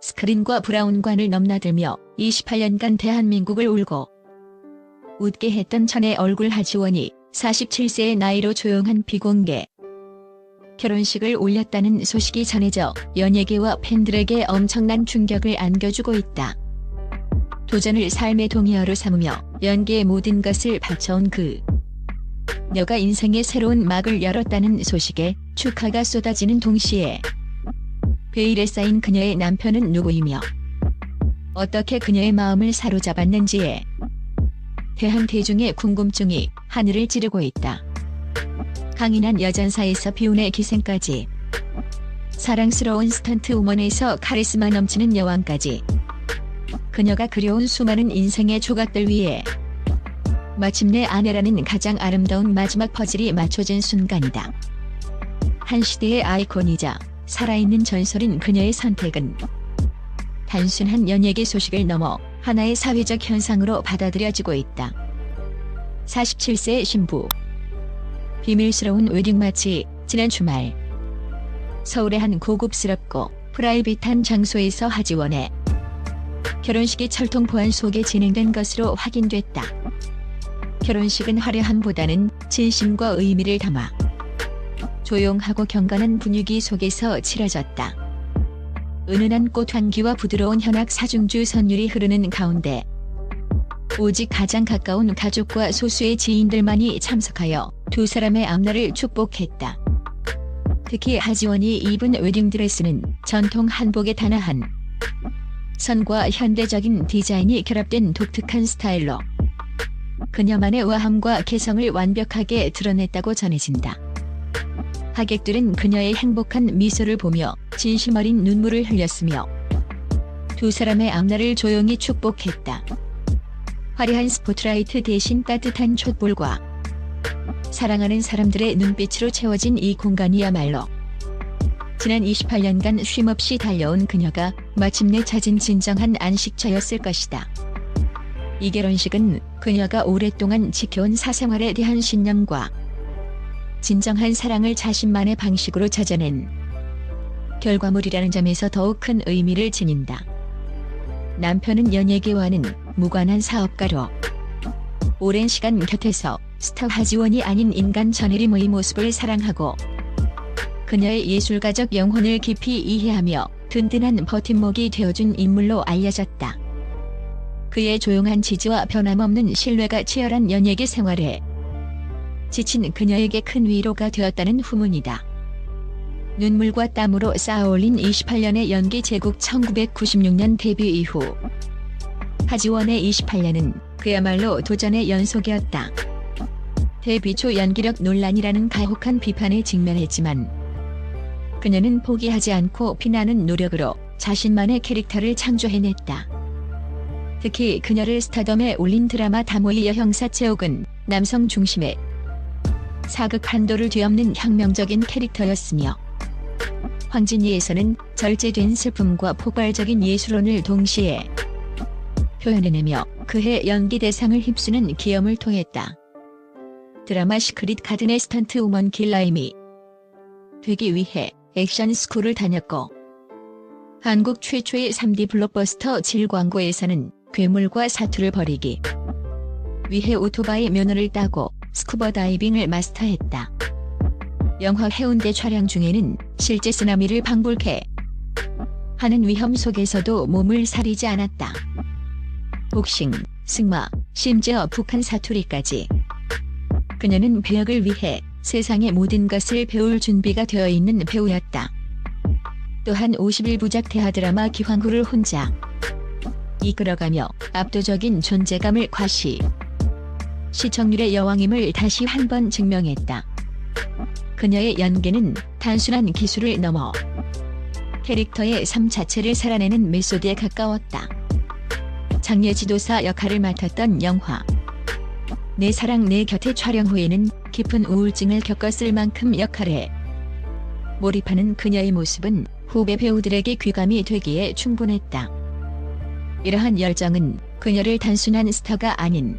스크린과 브라운관을 넘나들며 28년간 대한민국을 울고 웃게 했던 천의 얼굴 하지원이 47세의 나이로 조용한 비공개 결혼식을 올렸다는 소식이 전해져 연예계와 팬들에게 엄청난 충격을 안겨주고 있다. 도전을 삶의 동의어로 삼으며 연기의 모든 것을 바쳐온 그녀가 인생의 새로운 막을 열었다는 소식에 축하가 쏟아지는 동시에 베일에 쌓인 그녀의 남편은 누구이며 어떻게 그녀의 마음을 사로잡았는지에 대한 대중의 궁금증이 하늘을 찌르고 있다. 강인한 여전사에서 비운의 기생까지, 사랑스러운 스턴트 우먼에서 카리스마 넘치는 여왕까지, 그녀가 그려온 수많은 인생의 조각들 위에 마침내 아내라는 가장 아름다운 마지막 퍼즐이 맞춰진 순간이다. 한 시대의 아이콘이자 살아있는 전설인 그녀의 선택은 단순한 연예계 소식을 넘어 하나의 사회적 현상으로 받아들여지고 있다. 47세의 신부. 비밀스러운 웨딩 마치 지난 주말 서울의 한 고급스럽고 프라이빗한 장소에서 하지원의 결혼식이 철통 보안 속에 진행된 것으로 확인됐다. 결혼식은 화려함보다는 진심과 의미를 담아 조용하고 경건한 분위기 속에서 치러졌다. 은은한 꽃향기와 부드러운 현악 사중주 선율이 흐르는 가운데 오직 가장 가까운 가족과 소수의 지인들만이 참석하여 두 사람의 앞날을 축복했다. 특히 하지원이 입은 웨딩드레스는 전통 한복의 단아한 선과 현대적인 디자인이 결합된 독특한 스타일로 그녀만의 우아함과 개성을 완벽하게 드러냈다고 전해진다. 하객들은 그녀의 행복한 미소를 보며 진심 어린 눈물을 흘렸으며 두 사람의 앞날을 조용히 축복했다. 화려한 스포트라이트 대신 따뜻한 촛불과 사랑하는 사람들의 눈빛으로 채워진 이 공간이야말로 지난 28년간 쉼없이 달려온 그녀가 마침내 찾은 진정한 안식처였을 것이다. 이 결혼식은 그녀가 오랫동안 지켜온 사생활에 대한 신념과 진정한 사랑을 자신만의 방식으로 찾아낸 결과물이라는 점에서 더욱 큰 의미를 지닌다. 남편은 연예계와는 무관한 사업가로 오랜 시간 곁에서 스타 하지원이 아닌 인간 전혜림의 모습을 사랑하고 그녀의 예술가적 영혼을 깊이 이해하며 든든한 버팀목이 되어준 인물로 알려졌다. 그의 조용한 지지와 변함없는 신뢰가 치열한 연예계 생활에 지친 그녀에게 큰 위로가 되었다는 후문이다. 눈물과 땀으로 쌓아올린 28년의 연기 제국 1996년 데뷔 이후 하지원의 28년은 그야말로 도전의 연속이었다. 데뷔 초 연기력 논란이라는 가혹한 비판에 직면했지만 그녀는 포기하지 않고 피나는 노력으로 자신만의 캐릭터를 창조해냈다. 특히 그녀를 스타덤에 올린 드라마 다모이여 형사체육은 남성 중심의 사극 한도를 뒤엎는 혁명적인 캐릭터였으며 황진이에서는 절제된 슬픔과 폭발적인 예술혼을 동시에 표현해내며 그해 연기 대상을 휩쓰는 기염을 통했다. 드라마 시크릿 가든의 스턴트 우먼 길라임이 되기 위해 액션 스쿨을 다녔고 한국 최초의 3D 블록버스터 질 광고에서는 괴물과 사투를 벌이기 위해 오토바이 면허를 따고 스쿠버 다이빙을 마스터했다. 영화 해운대 촬영 중에는 실제 쓰나미를 방불케 하는 위험 속에서도 몸을 사리지 않았다. 복싱, 승마, 심지어 북한 사투리까지. 그녀는 배역을 위해 세상의 모든 것을 배울 준비가 되어 있는 배우였다. 또한 51부작 대하 드라마 기황후를 혼자 이끌어가며 압도적인 존재감을 과시, 시청률의 여왕임을 다시 한 번 증명했다. 그녀의 연기는 단순한 기술을 넘어 캐릭터의 삶 자체를 살아내는 메소드에 가까웠다. 장례 지도사 역할을 맡았던 영화 내 사랑 내 곁의 촬영 후에는 깊은 우울증을 겪었을 만큼 역할에 몰입하는 그녀의 모습은 후배 배우들에게 귀감이 되기에 충분했다. 이러한 열정은 그녀를 단순한 스타가 아닌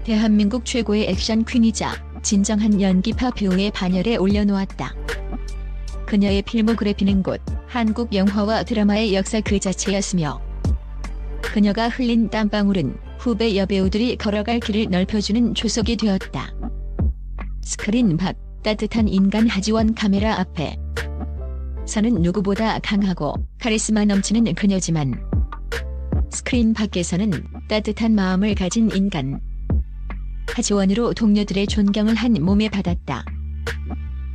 대한민국 최고의 액션 퀸이자 진정한 연기파 배우의 반열에 올려놓았다. 그녀의 필모그래피는 곧 한국 영화와 드라마의 역사 그 자체였으며 그녀가 흘린 땀방울은 후배 여배우들이 걸어갈 길을 넓혀주는 조석이 되었다. 스크린 밖 따뜻한 인간 하지원 카메라 앞에 서는 누구보다 강하고 카리스마 넘치는 그녀지만 스크린 밖에서는 따뜻한 마음을 가진 인간 하지원으로 동료들의 존경을 한 몸에 받았다.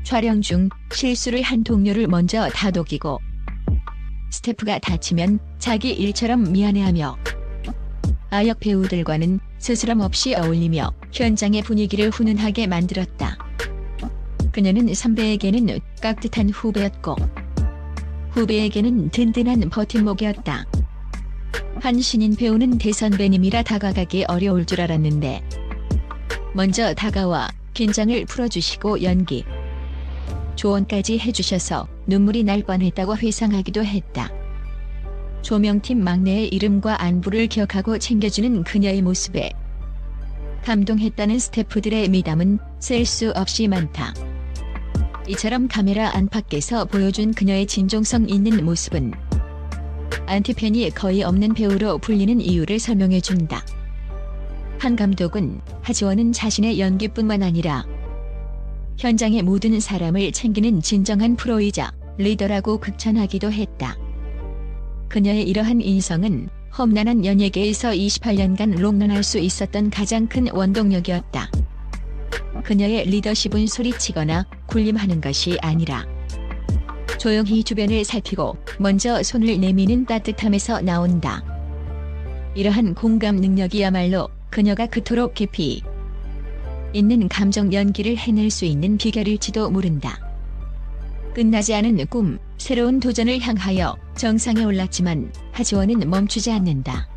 촬영 중 실수를 한 동료를 먼저 다독이고 스태프가 다치면 자기 일처럼 미안해하며 아역 배우들과는 스스럼 없이 어울리며 현장의 분위기를 훈훈하게 만들었다. 그녀는 선배에게는 깍듯한 후배였고 후배에게는 든든한 버팀목이었다. 한 신인 배우는 대선배님이라 다가가기 어려울 줄 알았는데 먼저 다가와 긴장을 풀어주시고 연기 조언까지 해주셔서 눈물이 날 뻔했다고 회상하기도 했다. 조명팀 막내의 이름과 안부를 기억하고 챙겨주는 그녀의 모습에 감동했다는 스태프들의 미담은 셀 수 없이 많다. 이처럼 카메라 안팎에서 보여준 그녀의 진정성 있는 모습은 안티팬이 거의 없는 배우로 불리는 이유를 설명해준다. 한 감독은 하지원은 자신의 연기뿐만 아니라 현장의 모든 사람을 챙기는 진정한 프로이자 리더라고 극찬하기도 했다. 그녀의 이러한 인성은 험난한 연예계에서 28년간 롱런할 수 있었던 가장 큰 원동력이었다. 그녀의 리더십은 소리치거나 군림하는 것이 아니라 조용히 주변을 살피고 먼저 손을 내미는 따뜻함에서 나온다. 이러한 공감 능력이야말로 그녀가 그토록 깊이 있는 감정 연기를 해낼 수 있는 비결일지도 모른다. 끝나지 않은 꿈, 새로운 도전을 향하여 정상에 올랐지만 하지원은 멈추지 않는다.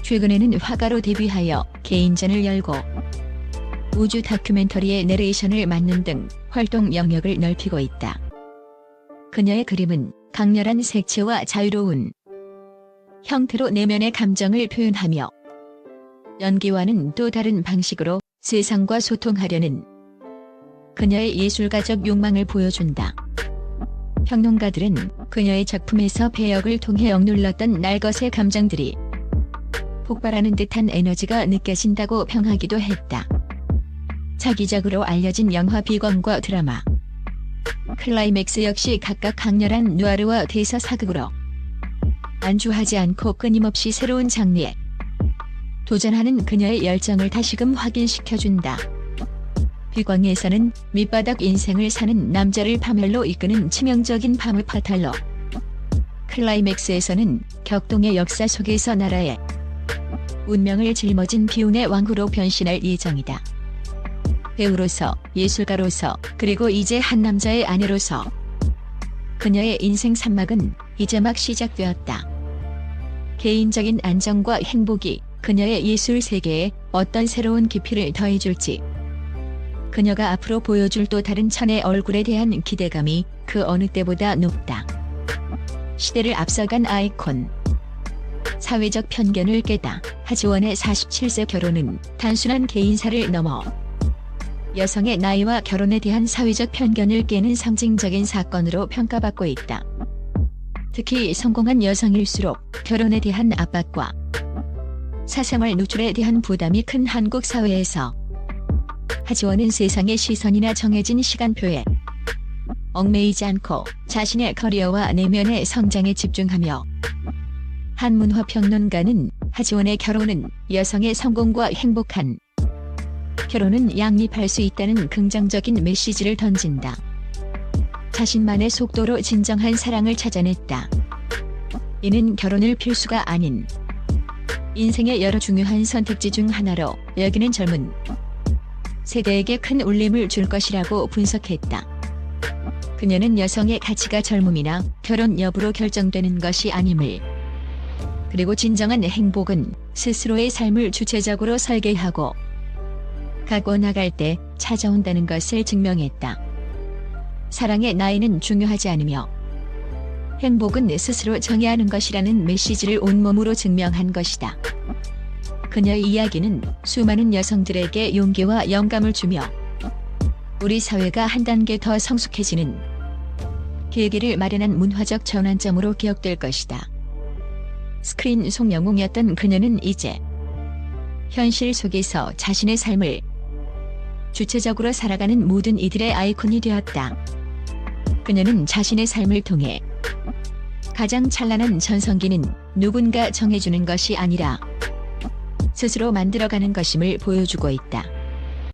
최근에는 화가로 데뷔하여 개인전을 열고 우주 다큐멘터리의 내레이션을 맡는 등 활동 영역을 넓히고 있다. 그녀의 그림은 강렬한 색채와 자유로운 형태로 내면의 감정을 표현하며 연기와는 또 다른 방식으로 세상과 소통하려는 그녀의 예술가적 욕망을 보여준다. 평론가들은 그녀의 작품에서 배역을 통해 억눌렀던 날것의 감정들이 폭발하는 듯한 에너지가 느껴진다고 평하기도 했다. 차기작으로 알려진 영화 비건과 드라마 클라이맥스 역시 각각 강렬한 누아르와 대사 사극으로 안주하지 않고 끊임없이 새로운 장르에 도전하는 그녀의 열정을 다시금 확인시켜준다. 비광에서는 밑바닥 인생을 사는 남자를 파멸로 이끄는 치명적인 파무파탈로, 클라이맥스에서는 격동의 역사 속에서 나라의 운명을 짊어진 비운의 왕후로 변신할 예정이다. 배우로서, 예술가로서, 그리고 이제 한 남자의 아내로서 그녀의 인생 산막은 이제 막 시작되었다. 개인적인 안정과 행복이 그녀의 예술 세계에 어떤 새로운 깊이를 더해줄지, 그녀가 앞으로 보여줄 또 다른 천의 얼굴에 대한 기대감이 그 어느 때보다 높다. 시대를 앞서간 아이콘. 사회적 편견을 깨다. 하지원의 47세 결혼은 단순한 개인사를 넘어 여성의 나이와 결혼에 대한 사회적 편견을 깨는 상징적인 사건으로 평가받고 있다. 특히 성공한 여성일수록 결혼에 대한 압박과 사생활 노출에 대한 부담이 큰 한국 사회에서 하지원은 세상의 시선이나 정해진 시간표에 얽매이지 않고 자신의 커리어와 내면의 성장에 집중하며, 한 문화평론가는 하지원의 결혼은 여성의 성공과 행복한 결혼은 양립할 수 있다는 긍정적인 메시지를 던진다. 자신만의 속도로 진정한 사랑을 찾아냈다. 이는 결혼을 필수가 아닌 인생의 여러 중요한 선택지 중 하나로 여기는 젊은 세대에게 큰 울림을 줄 것이라고 분석했다. 그녀는 여성의 가치가 젊음이나 결혼 여부로 결정되는 것이 아님을, 그리고 진정한 행복은 스스로의 삶을 주체적으로 설계하고 가고 나갈 때 찾아온다는 것을 증명했다. 사랑의 나이는 중요하지 않으며 행복은 스스로 정해야 하는 것이라는 메시지를 온몸으로 증명한 것이다. 그녀의 이야기는 수많은 여성들에게 용기와 영감을 주며 우리 사회가 한 단계 더 성숙해지는 계기를 마련한 문화적 전환점으로 기억될 것이다. 스크린 속 영웅이었던 그녀는 이제 현실 속에서 자신의 삶을 주체적으로 살아가는 모든 이들의 아이콘이 되었다. 그녀는 자신의 삶을 통해 가장 찬란한 전성기는 누군가 정해주는 것이 아니라 스스로 만들어가는 것임을 보여주고 있다.